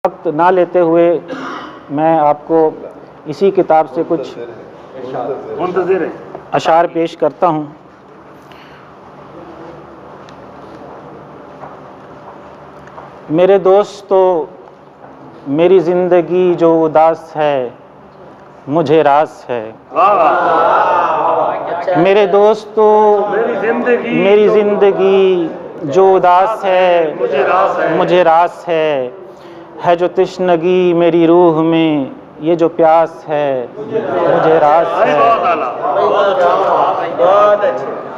वक्त ना लेते हुए मैं आपको इसी किताब से कुछ अशार पेश करता हूँ। मेरे दोस्तों, मेरी ज़िंदगी जो उदास है मुझे रास है। मेरे दोस्तों, मेरी ज़िंदगी जो उदास है मुझे रास है जो तृष्णगी मेरी रूह में, ये जो प्यास है मुझे रास है।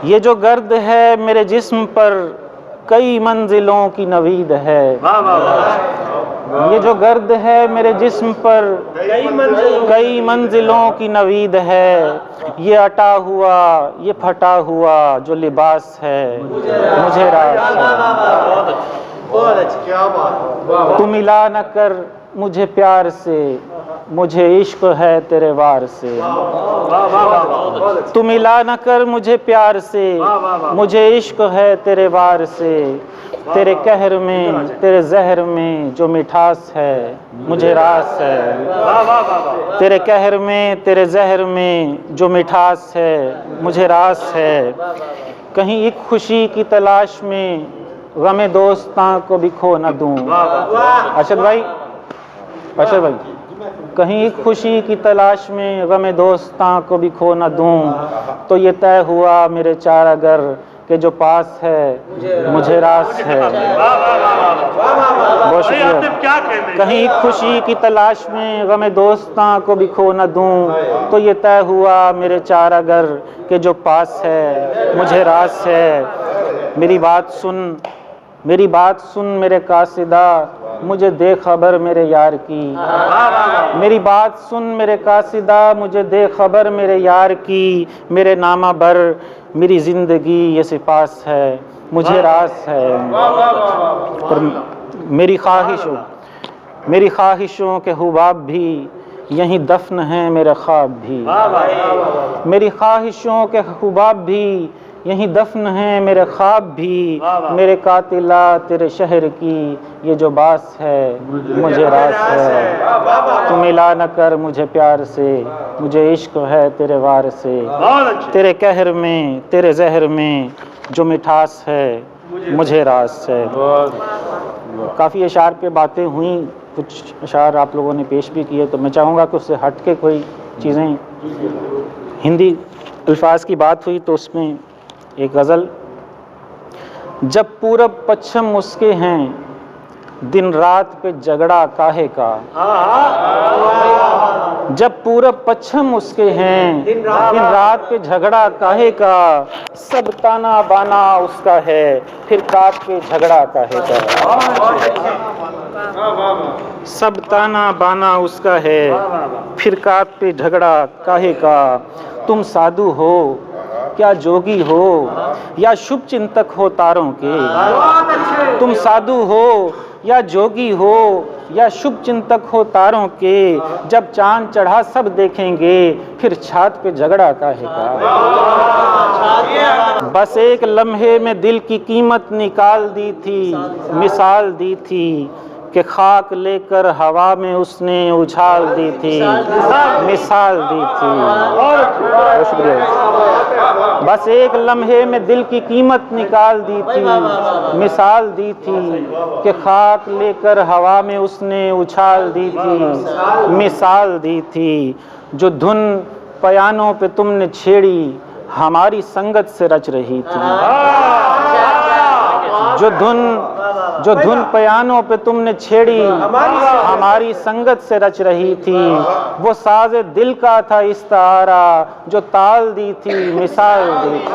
ये जो गर्द है मेरे जिस्म पर कई मंजिलों की नवीद है। ये जो गर्द है मेरे जिस्म पर कई मंजिलों की नवीद है। ये अटा हुआ ये फटा हुआ जो लिबास है मुझे रास है। तू मिला न कर मुझे प्यार से, मुझे इश्क है तेरे वार से। तू मिला न कर मुझे प्यार से, मुझे इश्क है तेरे वार से। तेरे कहर में तेरे जहर में जो मिठास है मुझे रास है। तेरे कहर में तेरे जहर में जो मिठास है मुझे रास है। कहीं एक खुशी की तलाश में गमे दोस्तां को भी खो न दूं। अरशद भाई, कहीं एक खुशी की तलाश में गमे दोस्तां को भी खो न दूं। तो ये तय हुआ मेरे चार अगर के जो पास है मुझे रास है। बहुत शुक्रिया। कहीं एक खुशी की तलाश में गमे दोस्तां को भी खो न दूं। तो ये तय हुआ मेरे चार अगर के जो पास है मुझे रास है। मेरी बात सुन मेरे कासिदा, मुझे दे खबर मेरे यार की। मेरी बात सुन मेरे कासिदा, मुझे दे खबर मेरे यार की। मेरे नामा बर मेरी ज़िंदगी ये सिपास है मुझे रास है। और मेरी ख्वाहिशों के हुबाब भी यहीं दफन है मेरे ख्वाब भी। मेरी ख्वाहिशों के हुबाब भी यहीं दफन है मेरे ख्वाब भी। मेरे कातिला तेरे शहर की ये जो बास है मुझे रास है। तू मिला न कर मुझे प्यार से, मुझे इश्क है तेरे वार से। तेरे कहर में तेरे जहर में जो मिठास है मुझे रास है। काफ़ी अशार पे बातें हुई, कुछ अशार आप लोगों ने पेश भी किए, तो मैं चाहूँगा कि उससे हट के कोई चीज़ें, हिंदी अल्फाज की बात हुई तो उसमें एक गज़ल। जब पूरब पश्चिम उसके हैं, दिन रात पे झगड़ा काहे का। जब पूरब पश्चिम उसके हैं, दिन रात पे झगड़ा काहे का। सब ताना बाना उसका है, फिर काट पे झगड़ा काहे का। सब ताना बाना उसका है, फिर काट पे झगड़ा काहे का। तुम साधु हो क्या जोगी हो या शुभ चिंतक हो तारों के। तुम साधु हो या जोगी हो या शुभ चिंतक हो तारों के। जब चांद चढ़ा सब देखेंगे, फिर छात पे झगड़ा काहे का। बस एक लम्हे में दिल की कीमत निकाल दी थी, मिसाल दी थी कि खाक लेकर हवा में उसने उछाल दी थी, मिसाल दी थी। बहुत शुक्रिया। बस एक लम्हे में दिल की कीमत निकाल दी थी, मिसाल दी थी कि खाक लेकर हवा में उसने उछाल दी थी, मिसाल दी थी। जो धुन पयानों पे तुमने छेड़ी, हमारी संगत से रच रही थी। जो धुन पयानों पे तुमने छेड़ी, हमारी संगत से रच रही थी। वो साज़े दिल का था इस्तारा, जो ताल दी थी, मिसाल दी थी।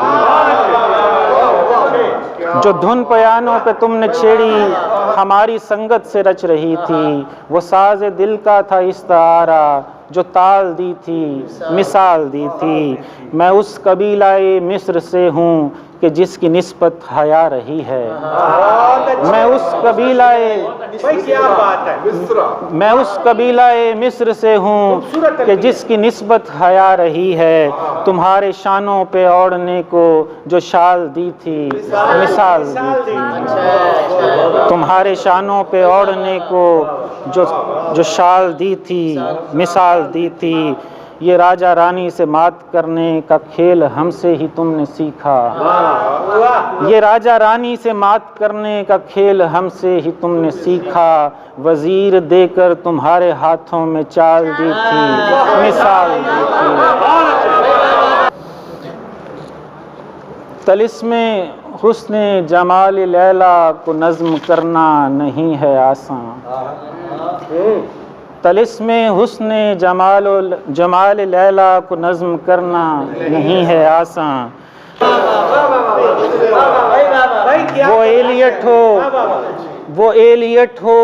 जो धुन पयानों पे तुमने छेड़ी, हमारी संगत से रच रही थी। वो साज़े दिल का था इस्तारा, जो ताल दी थी, मिसाल दी थी। मैं उस कबीलाए मिस्र से हूँ कि जिसकी निस्बत हया रही है। मैं उस कबीलाए मिस्र से हूँ कि जिसकी निस्बत हया रही है। तुम्हारे शानों पे ओढ़ने को जो शाल दी थी, मिसाल दी थी। तुम्हारे शानों पे ओढ़ने को जो शाल दी थी, मिसाल दी थी, ये राजा रानी से मात करने का खेल हमसे ही तुमने सीखा। ये राजा रानी से मात करने का खेल हमसे ही तुमने सीखा। वजीर देकर तुम्हारे हाथों में चाल दी थी, मिसाल दी थी। तलिस्मे हुस्ने जमाल लैला को नज़्म करना नहीं है आसान। तलिस्मे हुस्ने जमाल लैला को नज़्म करना नहीं है आसान। वो एलियट हो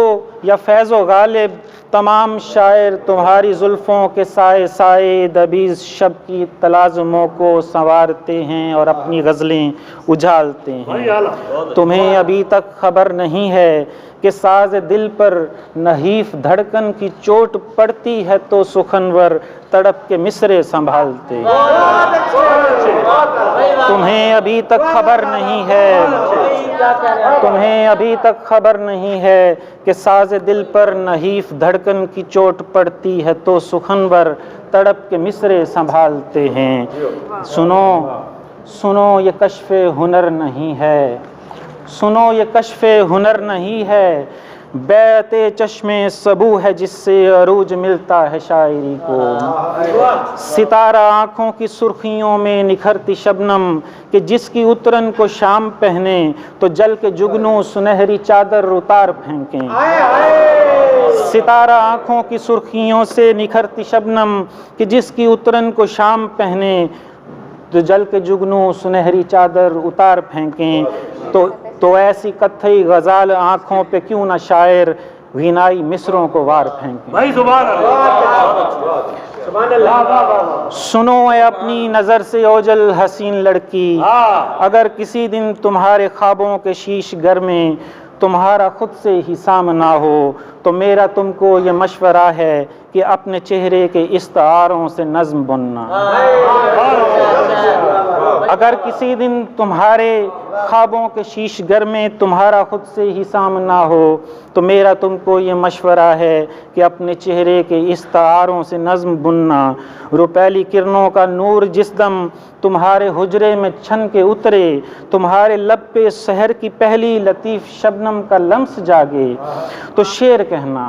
या फैज़ो गालिब, तमाम शायर तुम्हारी जुल्फ़ों के साए साए दबीज़ शब की तलाज़ुमों को संवारते हैं और अपनी गज़लें उछालते हैं। तुम्हें अभी तक खबर नहीं है कि साज़ दिल पर नहीफ धड़कन की चोट पड़ती है तो सुखनवर तड़प के मिसरे संभालते। तुम्हें अभी तक खबर नहीं है, तुम्हें अभी तक खबर नहीं है कि साज़ दिल पर नहीफ धड़कन की चोट पड़ती है तो सुखनवर तड़प के मिसरे संभालते हैं। सुनो सुनो ये कश्फ़े हुनर नहीं है, सुनो ये कश्फ़े हुनर नहीं है, बैते चश्मे सबू है जिससे अरूज मिलता है शायरी को। सितारा आँखों की सुर्खियों में निखरती शबनम कि जिसकी उतरन को शाम पहने तो जल के जुगनू सुनहरी चादर उतार फेंकें। सितारा आँखों की सुर्खियों से निखरती शबनम कि जिसकी उतरन को शाम पहने तो जल के जुगनू सुनहरी चादर उतार फेंकें। तो ऐसी कत्थई गज़ाल आँखों पे क्यों ना शायर गिनाई मिसरों को वार फेंकें। भाई सुभान अल्लाह। सुनो ए अपनी नज़र से ओझल हसीन लड़की, अगर किसी दिन तुम्हारे ख्वाबों के शीशगर में तुम्हारा खुद से ही सामना हो तो मेरा तुमको ये मशवरा है कि अपने चेहरे के इस्तारों से नज़्म बुनना। अगर किसी दिन तुम्हारे ख्वाबों के शीशगर में तुम्हारा खुद से ही सामना हो तो मेरा तुमको ये मशवरा है कि अपने चेहरे के इस्तारों से नज़्म बुनना। रुपैली किरणों का नूर जिस दम तुम्हारे हुजरे में छन के उतरे, तुम्हारे लब पे शहर की पहली लतीफ़ शबनम का लम्स जागे तो शेर कहना।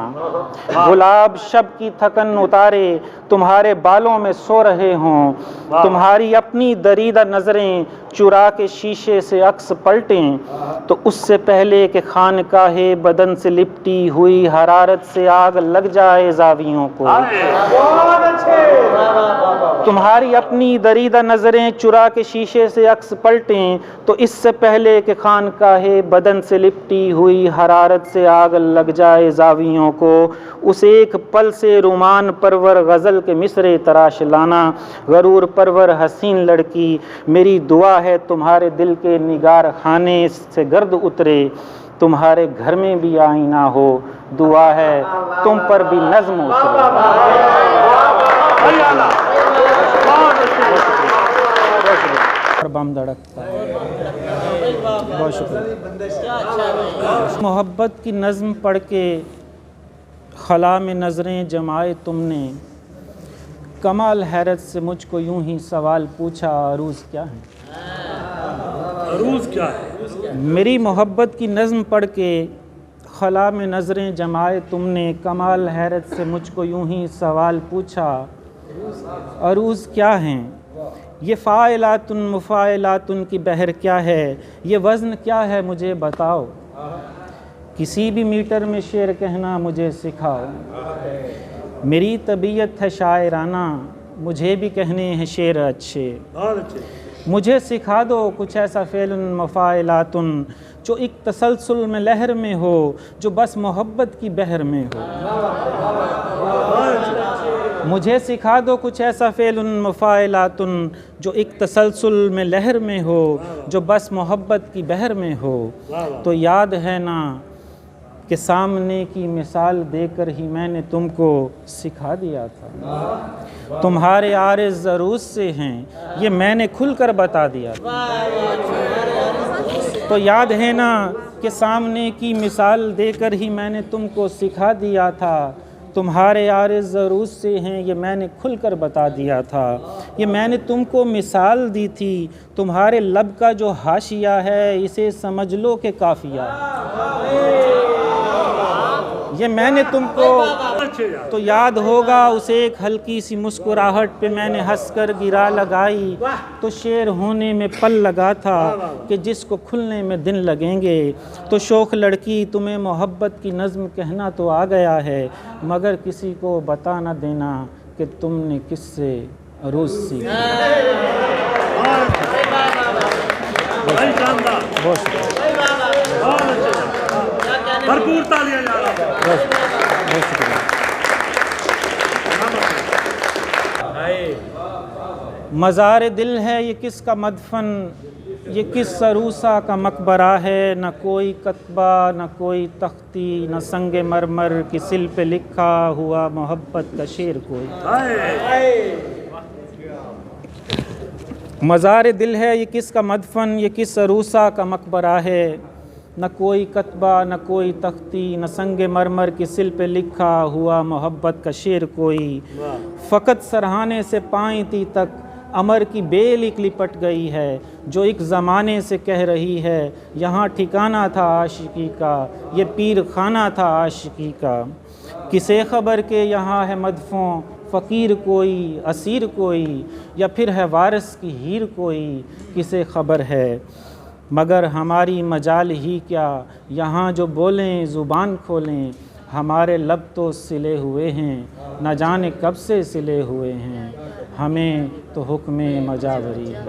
गुलाब शब की थकन उतारे तुम्हारे बालों में सो रहे हों, तुम्हारी अपनी दरीदा नज़रें चुरा के शीशे से अक्स पलटें तो उससे पहले कि खानकाहे बदन से लिपटी हुई हरारत से आग लग जाए ज़ावियों को। तुम्हारी अपनी दरीदा नज़रें चुरा के शीशे से अक्स पलटें तो इससे पहले कि खानकाहे बदन से लिपटी हुई हरारत से आग लग जाए ज़ावियों को, उस एक पल से रुमान परवर गज़ल के मिसरे तराश लाना। गरूर परवर हसीन लड़की, मेरी दुआ है तुम्हारे दिल के निगार खाने से गर्द उतरे, तुम्हारे घर में भी आईना हो, दुआ है तुम पर भी नज़्म उतरे। बम धड़कता है। बहुत शुक्रिया। मोहब्बत की नज़्म पढ़ के खला में नज़रें जमाए तुमने, कमाल हैरत से मुझको यूं ही सवाल पूछा, अरूज़ क्या है? अरूज़ क्या है? मेरी मोहब्बत की नज़्म पढ़ के खला में नज़रें जमाए तुमने, कमाल हैरत से मुझको यूं ही सवाल पूछा, अरूज़ क्या हैं? ये फ़ाइलातुन मुफ़ाइलातुन की बहर क्या है? ये वज़न क्या है मुझे बताओ, किसी भी मीटर में शेर कहना मुझे सिखाओ। मेरी तबीयत है शायराना, मुझे भी कहने हैं शेर अच्छे। मुझे सिखा दो कुछ ऐसा फ़ेलन मफ़ाइलातुन जो एक तसलसल में लहर में हो, जो बस मोहब्बत की बहर में हो। मुझे सिखा दो कुछ ऐसा फ़ेलन मफ़ाइलातुन जो एक तसलसल में लहर में हो, जो बस मोहब्बत की बहर में हो। तो याद है ना कि सामने की मिसाल देकर ही मैंने तुमको सिखा दिया था। तुम्हारे आरिज़ ज़रूर से हैं ये मैंने खुलकर बता दिया था। तो याद है ना कि सामने की मिसाल देकर ही मैंने तुमको सिखा दिया था, तुम्हारे आरिज़ ज़रूर से हैं ये मैंने खुलकर बता दिया था। ये मैंने तुमको मिसाल दी थी, तुम्हारे लब का जो हाशिया है इसे समझ लो कि काफ़िया। ये मैंने तुमको, तो याद होगा उसे एक हल्की सी मुस्कुराहट पे मैंने हंसकर गिरा लगाई, तो शेर होने में पल लगा था कि जिसको खुलने में दिन लगेंगे। तो शौख लड़की तुम्हें मोहब्बत की नज़्म कहना तो आ गया है, मगर किसी को बता न देना कि तुमने किससे अरूज सीखा। भरपूर तालियां जा रहा मज़ार दिल है ये किसका मदफन, ये किस सरूसा का मकबरा है। न कोई कतबा न कोई तख्ती न संगे मरमर की सिल पे लिखा हुआ मोहब्बत का शेर कोई। मज़ार दिल है ये किसका मदफन, ये किस सरूसा का मकबरा है। न कोई कतबा न कोई तख्ती न संगे मरमर की सिल पे लिखा हुआ मोहब्बत का शेर कोई। फ़कत सरहाने से पाई थी तक अमर की बेल एक लिपट गई है, जो एक ज़माने से कह रही है यहाँ ठिकाना था आशिकी का, ये पीर खाना था आशिकी का। किसे ख़बर के यहाँ है मदफ़ों फ़कीर कोई, असीर कोई, या फिर है वारिस की हीर कोई, किसे ख़बर है। मगर हमारी मजाल ही क्या, यहाँ जो बोलें ज़ुबान खोलें, हमारे लब तो सिले हुए हैं, न जाने कब से सिले हुए हैं, हमें तो हुक्म मजावरी है।